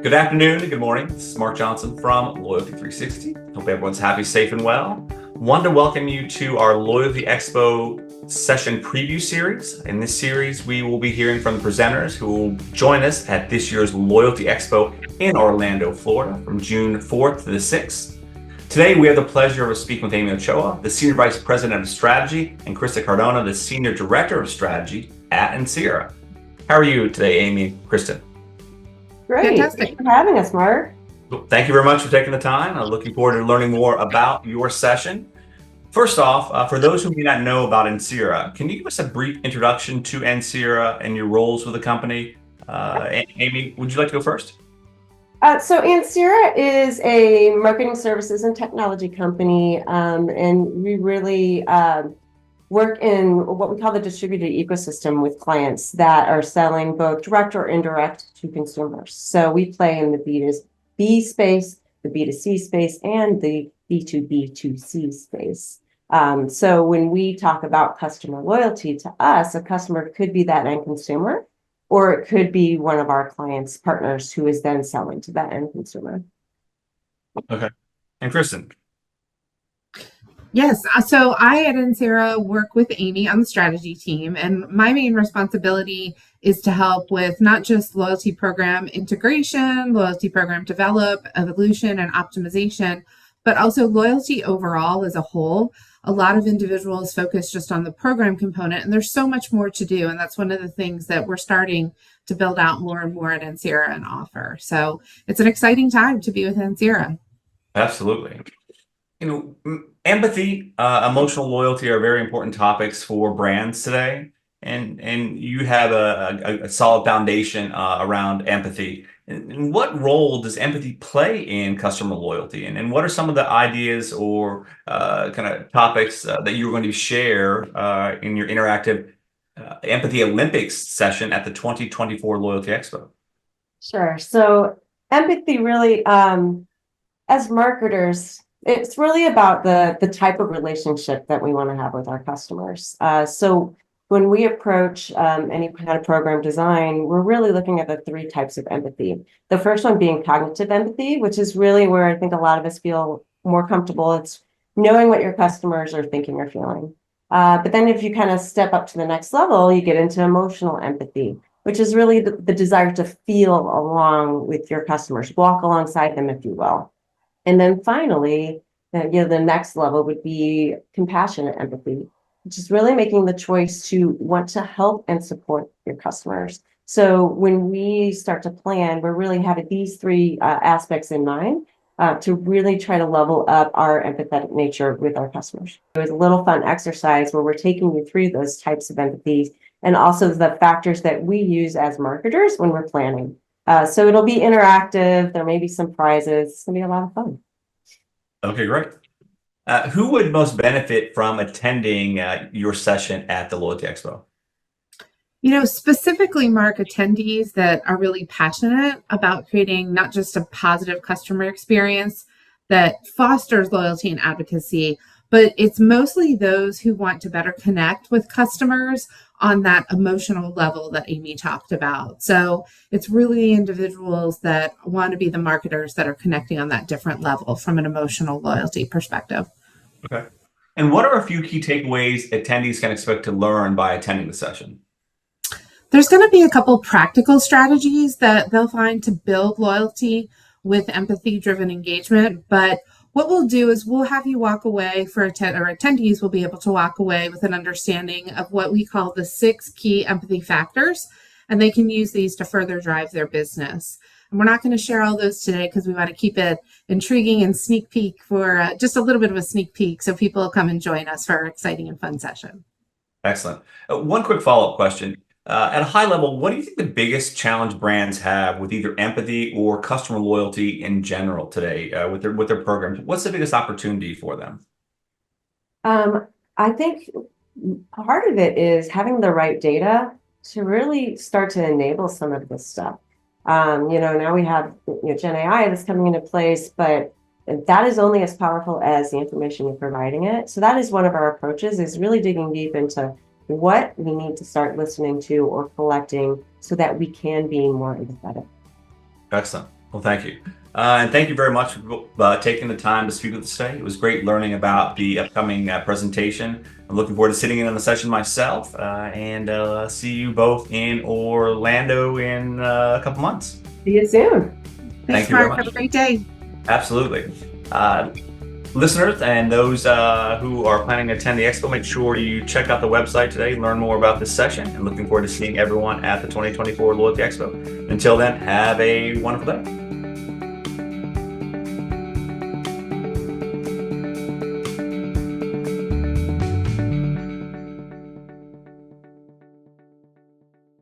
Good afternoon and good morning. This is Mark Johnson from Loyalty 360. Hope everyone's happy, safe, and well. Wanted to welcome you to our Loyalty Expo session preview series. In this series, we will be hearing from the presenters who will join us at this year's Loyalty Expo in Orlando, Florida, from June 4th to the 6th. Today, we have the pleasure of speaking with Amy Ochoa, the Senior Vice President of Strategy, and Kristin Cardona, the Senior Director of Strategy at Ansira. How are you today, Amy and Kristin? Great. Fantastic. Thanks for having us, Mark. Thank you very much for taking the time. I'm looking forward to learning more about your session. First off, for those who may not know about Ansira, can you give us a brief introduction to Ansira and your roles with the company? Amy, would you like to go first? So Ansira is a marketing services and technology company, and we really work in what we call the distributed ecosystem with clients that are selling both direct or indirect to consumers. So we play in the B2B space, the B2C space, and the B2B2C space. So when we talk about customer loyalty, to us, a customer could be that end consumer, or it could be one of our clients' partners who is then selling to that end consumer. Okay. And Kristin? Yes, so I at Ansira work with Amy on the strategy team, and my main responsibility is to help with not just loyalty program integration, loyalty program evolution, and optimization, but also loyalty overall as a whole. A lot of individuals focus just on the program component, and there's so much more to do, and that's one of the things that we're starting to build out more and more at Ansira and offer. So it's an exciting time to be with Ansira. Absolutely. Empathy, emotional loyalty are very important topics for brands today, and you have a solid foundation around empathy. And what role does empathy play in customer loyalty? And what are some of the ideas or kind of topics that you're going to share in your interactive Empathy Olympics session at the 2024 Loyalty Expo? Sure. So empathy really, as marketers, it's really about the type of relationship that we want to have with our customers. So when we approach any kind of program design, we're really looking at the three types of empathy. The first one being cognitive empathy, which is really where I think a lot of us feel more comfortable. It's knowing what your customers are thinking or feeling. But then if you kind of step up to the next level, you get into emotional empathy, which is really the desire to feel along with your customers, walk alongside them, if you will. And then finally, the next level would be compassionate empathy, which is really making the choice to want to help and support your customers. So when we start to plan, we're really having these three aspects in mind to really try to level up our empathetic nature with our customers. It was a little fun exercise where we're taking you through those types of empathies and also the factors that we use as marketers when we're planning. So it'll be interactive. There may be some prizes. It's going to be a lot of fun. Okay, great. Who would most benefit from attending your session at the Loyalty Expo? Specifically, Mark, attendees that are really passionate about creating not just a positive customer experience that fosters loyalty and advocacy, but it's mostly those who want to better connect with customers on that emotional level that Amy talked about. So it's really individuals that want to be the marketers that are connecting on that different level from an emotional loyalty perspective. Okay. And what are a few key takeaways attendees can expect to learn by attending the session? There's going to be a couple practical strategies that they'll find to build loyalty with empathy-driven engagement, but what we'll do is we'll have you walk away attendees will be able to walk away with an understanding of what we call the 6 key empathy factors, and they can use these to further drive their business. And we're not going to share all those today because we want to keep it intriguing and sneak peek for just a little bit of a sneak peek so people will come and join us for our exciting and fun session. Excellent. One quick follow-up question. At a high level, what do you think the biggest challenge brands have with either empathy or customer loyalty in general today with their programs? What's the biggest opportunity for them? I think part of it is having the right data to really start to enable some of this stuff. Now we have Gen AI that's coming into place, but that is only as powerful as the information you're providing it. So that is one of our approaches, is really digging deep into what we need to start listening to or collecting so that we can be more empathetic. Excellent. Well, thank you. And thank you very much for taking the time to speak with us today. It was great learning about the upcoming presentation. I'm looking forward to sitting in on the session myself and see you both in Orlando in a couple months. See you soon. Thanks, you very Mark. much. Have a great day. Absolutely. Listeners and those who are planning to attend the expo, make sure you check out the website today, learn more about this session, and looking forward to seeing everyone at the 2024 Loyalty Expo. Until then, have a wonderful day.